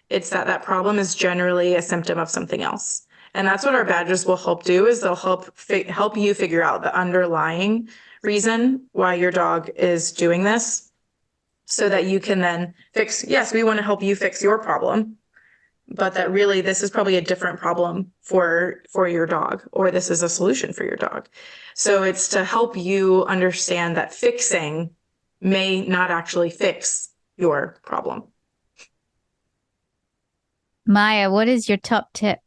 It's that problem is generally a symptom of something else. And that's what our badges will help do is they'll help you figure out the underlying reason why your dog is doing this so that you can then fix. Yes, we want to help you fix your problem, but that really this is probably a different problem for your dog, or this is a solution for your dog. So it's to help you understand that fixing may not actually fix your problem. Maya, what is your top tip?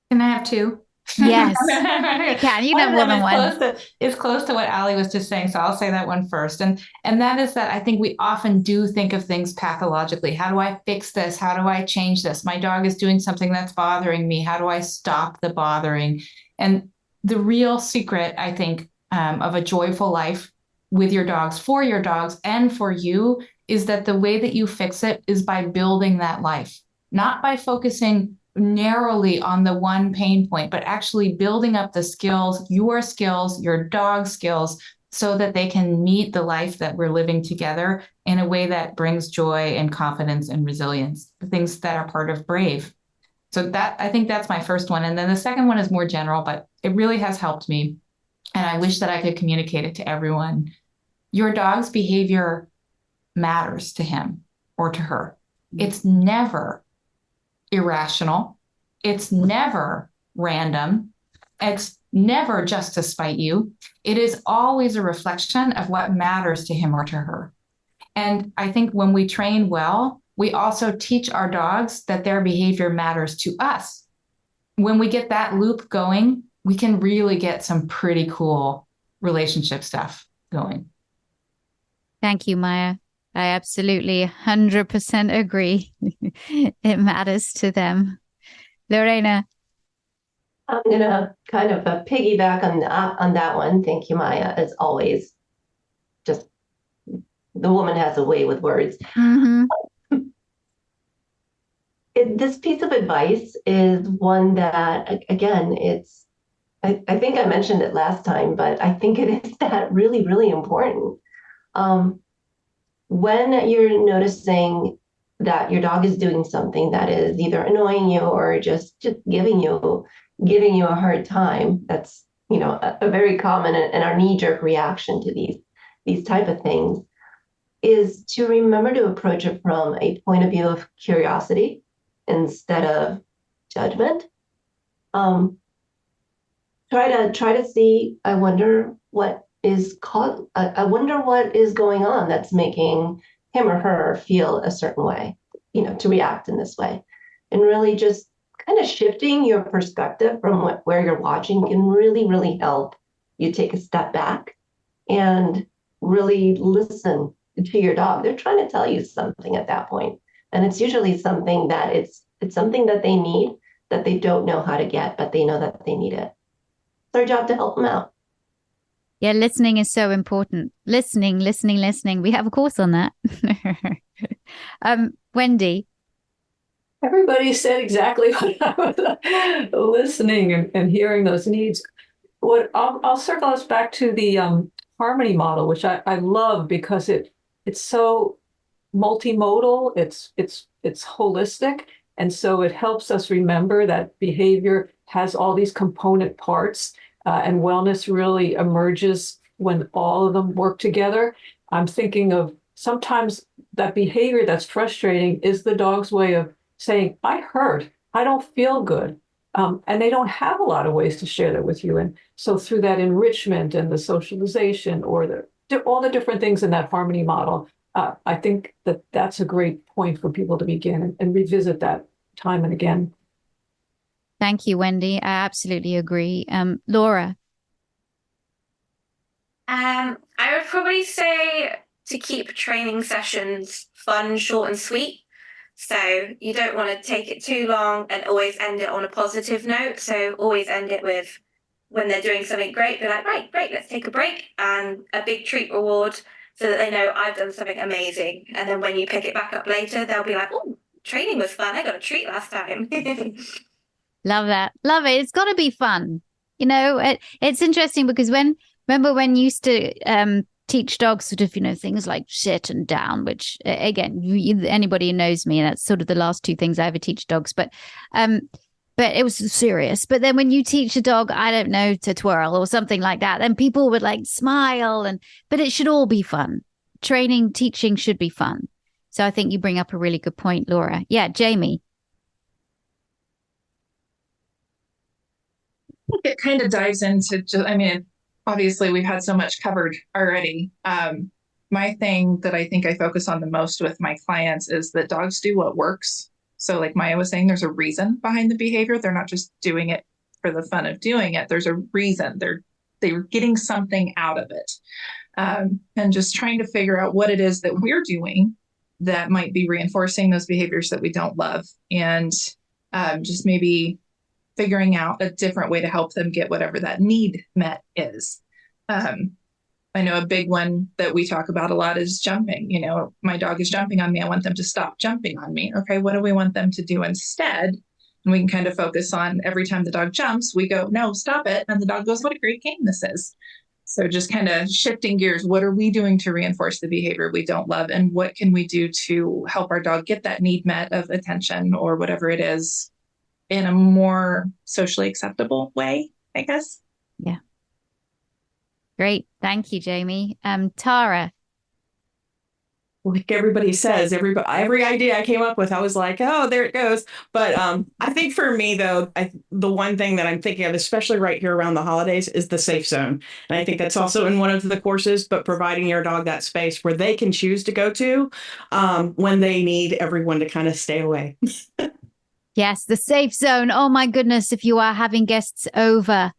Can I have two? Yes, you can. You know more than one. It's close to what Allie was just saying, so I'll say that one first. And that is that I think we often do think of things pathologically. How do I fix this? How do I change this? My dog is doing something that's bothering me. How do I stop the bothering? And the real secret, I think, of a joyful life with your dogs, for your dogs, and for you is that the way that you fix it is by building that life, not by focusing narrowly on the one pain point, but actually building up the skills, your dog's skills, so that they can meet the life that we're living together in a way that brings joy and confidence and resilience, the things that are part of Brave. So I think that's my first one. And then the second one is more general, but it really has helped me. And I wish that I could communicate it to everyone. Your dog's behavior matters to him or to her. It's never irrational. It's never random. It's never just to spite you. It is always a reflection of what matters to him or to her. And I think when we train well, we also teach our dogs that their behavior matters to us. When we get that loop going, we can really get some pretty cool relationship stuff going. Thank you, Maya. I absolutely 100% agree. It matters to them. Lorena. I'm going to kind of piggyback on that one. Thank you, Maya, as always. Just the woman has a way with words. Mm-hmm. This piece of advice is one that, again, I think I mentioned it last time, but I think it is that really, really important. When you're noticing that your dog is doing something that is either annoying you or just giving you a hard time, that's a very common and our knee-jerk reaction to these type of things, is to remember to approach it from a point of view of curiosity instead of judgment. Try to see. I wonder what is going on that's making him or her feel a certain way, to react in this way. And really just kind of shifting your perspective from where you're watching can really, really help you take a step back and really listen to your dog. They're trying to tell you something at that point. And it's usually something that it's something that they need that they don't know how to get, but they know that they need it. It's our job to help them out. Yeah, listening is so important. Listening. We have a course on that. Wendy. Everybody said exactly what I was listening and hearing those needs. What I'll circle us back to the harmony model, which I love because it's so multimodal. It's holistic, and so it helps us remember that behavior has all these component parts. And wellness really emerges when all of them work together. I'm thinking of sometimes that behavior that's frustrating is the dog's way of saying, I hurt, I don't feel good. And they don't have a lot of ways to share that with you. And so through that enrichment and the socialization or all the different things in that harmony model, I think that's a great point for people to begin and revisit that time and again. Thank you, Wendy. I absolutely agree. Laura. I would probably say to keep training sessions fun, short, and sweet. So you don't want to take it too long and always end it on a positive note. So always end it with, when they're doing something great, they're like, right, great, let's take a break, and a big treat reward so that they know I've done something amazing. And then when you pick it back up later, they'll be like, oh, training was fun. I got a treat last time. Love that. Love it. It's got to be fun. It's interesting because remember when you used to teach dogs sort of, things like sit and down, which again, anybody who knows me, that's sort of the last two things I ever teach dogs. But it was serious. But then when you teach a dog, I don't know, to twirl or something like that, then people would like smile but it should all be fun. Teaching should be fun. So I think you bring up a really good point, Laura. Yeah, Jamie. It kind of dives into obviously we've had so much covered already. My thing that I think I focus on the most with my clients is that dogs do what works. So like Maya was saying, there's a reason behind the behavior. They're not just doing it for the fun of doing it. There's a reason. They're getting something out of it. And just trying to figure out what it is that we're doing that might be reinforcing those behaviors that we don't love. And just maybe figuring out a different way to help them get whatever that need met is. I know a big one that we talk about a lot is jumping. My dog is jumping on me. I want them to stop jumping on me. Okay, what do we want them to do instead? And we can kind of focus on every time the dog jumps, we go, no, stop it. And the dog goes, what a great game this is. So just kind of shifting gears. What are we doing to reinforce the behavior we don't love? And what can we do to help our dog get that need met of attention or whatever it is in a more socially acceptable way, I guess. Yeah. Great. Thank you, Jamie. Tara. Like everybody says, every idea I came up with, I was like, oh, there it goes. But I think for me, though, the one thing that I'm thinking of, especially right here around the holidays, is the safe zone. And I think that's also in one of the courses, but providing your dog that space where they can choose to go to when they need everyone to kind of stay away. Yes, the safe zone. Oh, my goodness. If you are having guests over,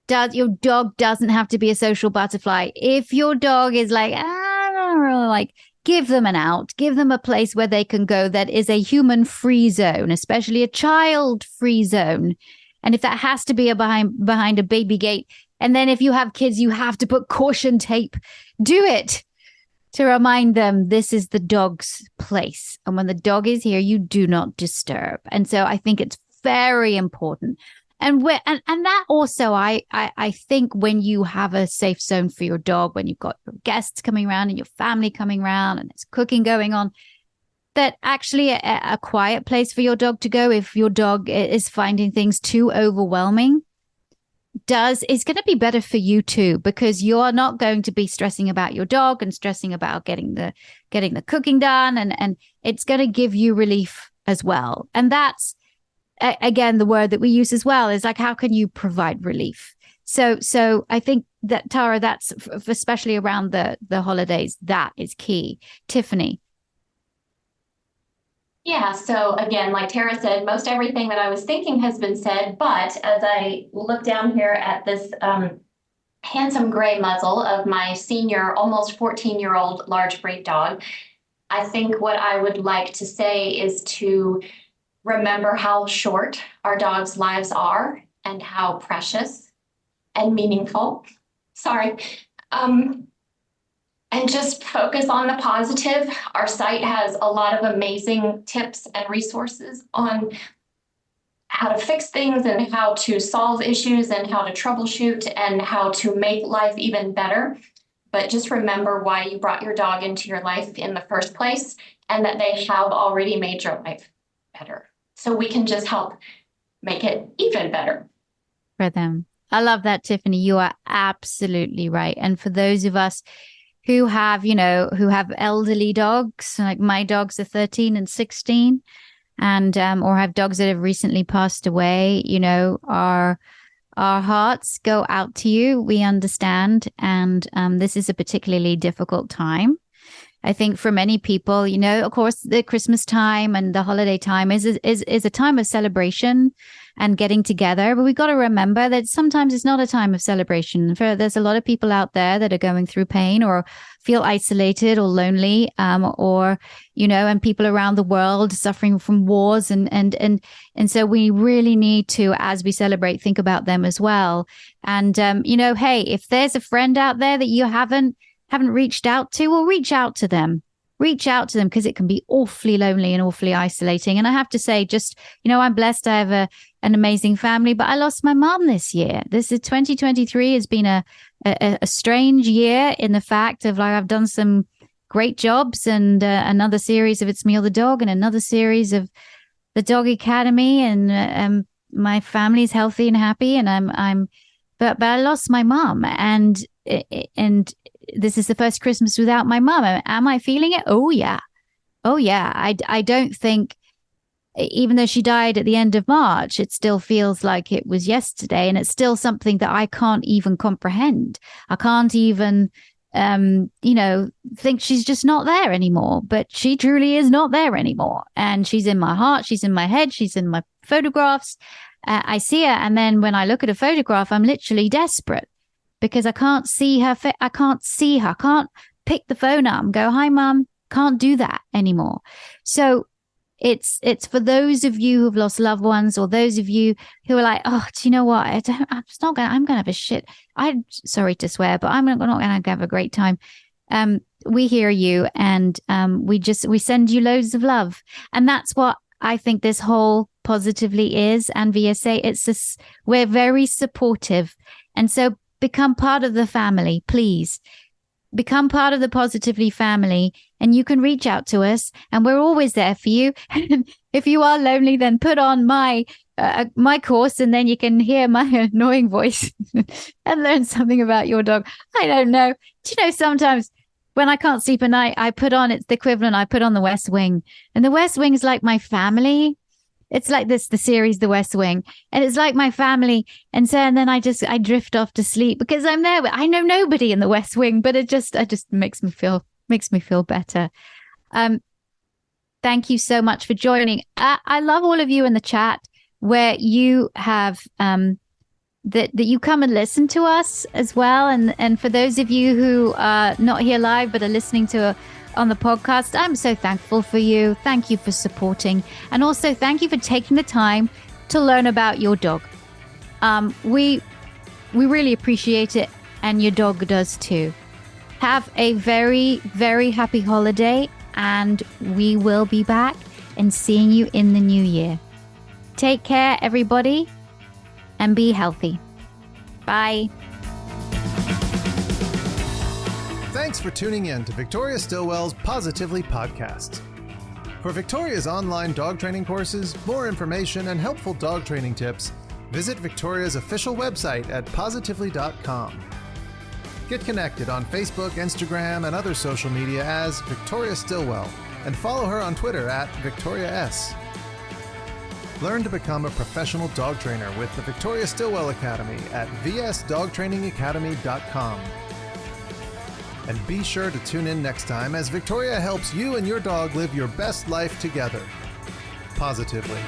your dog doesn't have to be a social butterfly. If your dog is like, I don't really like, give them an out. Give them a place where they can go that is a human-free zone, especially a child-free zone. And if that has to be behind a baby gate, and then if you have kids, you have to put caution tape. Do it to remind them this is the dog's place. And when the dog is here, you do not disturb. And so I think it's very important. And that also, I think when you have a safe zone for your dog, when you've got your guests coming around and your family coming around and there's cooking going on, that actually a quiet place for your dog to go, if your dog is finding things too overwhelming, is going to be better for you too, because you're not going to be stressing about your dog and stressing about getting the cooking done, and it's going to give you relief as well. And that's again the word that we use as well is like, how can you provide relief? So I think that, Tara, that's especially around the holidays, that is key. Tiffany. Yeah, so again, like Tara said, most everything that I was thinking has been said, but as I look down here at this handsome gray muzzle of my senior, almost 14-year-old large breed dog, I think what I would like to say is to remember how short our dogs' lives are and how precious and meaningful. Sorry. And just focus on the positive. Our site has a lot of amazing tips and resources on how to fix things and how to solve issues and how to troubleshoot and how to make life even better. But just remember why you brought your dog into your life in the first place and that they have already made your life better. So we can just help make it even better for them. I love that, Tiffany. You are absolutely right. And for those of us who have elderly dogs, like my dogs are 13 and 16, and or have dogs that have recently passed away, our hearts go out to you. We understand. And this is a particularly difficult time. I think for many people, you know, of course, the Christmas time and the holiday time is a time of celebration and getting together. But we've got to remember that sometimes it's not a time of celebration. There's a lot of people out there that are going through pain or feel isolated or lonely, or, you know, and people around the world suffering from wars. And so we really need to, as we celebrate, think about them as well. And, you know, hey, if there's a friend out there that you haven't reached out to, well, reach out to them because it can be awfully lonely and awfully isolating. And I have to say, just, you know, I'm blessed. I have an amazing family, but I lost my mom this year. This is 2023 has been a strange year in the fact of, like, I've done some great jobs and another series of It's Me or the Dog and another series of the Dog Academy, and my family's healthy and happy, and but I lost my mom, and this is the first Christmas without my mom. Am I feeling it? Oh yeah. I don't think, even though she died at the end of March, it still feels like it was yesterday, and it's still something that I can't even comprehend. I can't even, you know, think she's just not there anymore. But she truly is not there anymore, and she's in my heart, she's in my head, she's in my photographs. I see her, and then when I look at a photograph, I'm literally desperate because I can't see her. I can't see her. I can't pick the phone up and go, "Hi, Mum." Can't do that anymore. So it's for those of you who've lost loved ones, or those of you who are like, "Oh, do you know what? I'm going to have a shit. I'm sorry to swear, but I'm not going to have a great time." We hear you, and we send you loads of love, and that's what I think this whole Positively is, and VSA. We're very supportive, and so become part of the family, please. Become part of the Positively family, and you can reach out to us, and we're always there for you. And if you are lonely, then put on my course, and then you can hear my annoying voice and learn something about your dog. I don't know. Do you know, sometimes when I can't sleep at night, it's the equivalent. I put on The West Wing, and The West Wing is like my family. It's like the series, The West Wing, and it's like my family. And then I drift off to sleep because I'm there. I know nobody in The West Wing, but it just makes me feel better. Thank you so much for joining. I love all of you in the chat where you have that you come and listen to us as well. And for those of you who are not here live but are listening on the podcast, I'm so thankful for you. Thank you for supporting. And also thank you for taking the time to learn about your dog. We really appreciate it, and your dog does too. Have a very, very happy holiday, and we will be back and seeing you in the new year. Take care, everybody, and be healthy. Bye. Thanks for tuning in to Victoria Stilwell's Positively podcast. For Victoria's online dog training courses, more information, and helpful dog training tips, visit Victoria's official website at positively.com. Get connected on Facebook, Instagram, and other social media as Victoria Stilwell, and follow her on Twitter at Victoria S. Learn to become a professional dog trainer with the Victoria Stilwell Academy at vsdogtrainingacademy.com. And be sure to tune in next time as Victoria helps you and your dog live your best life together, positively.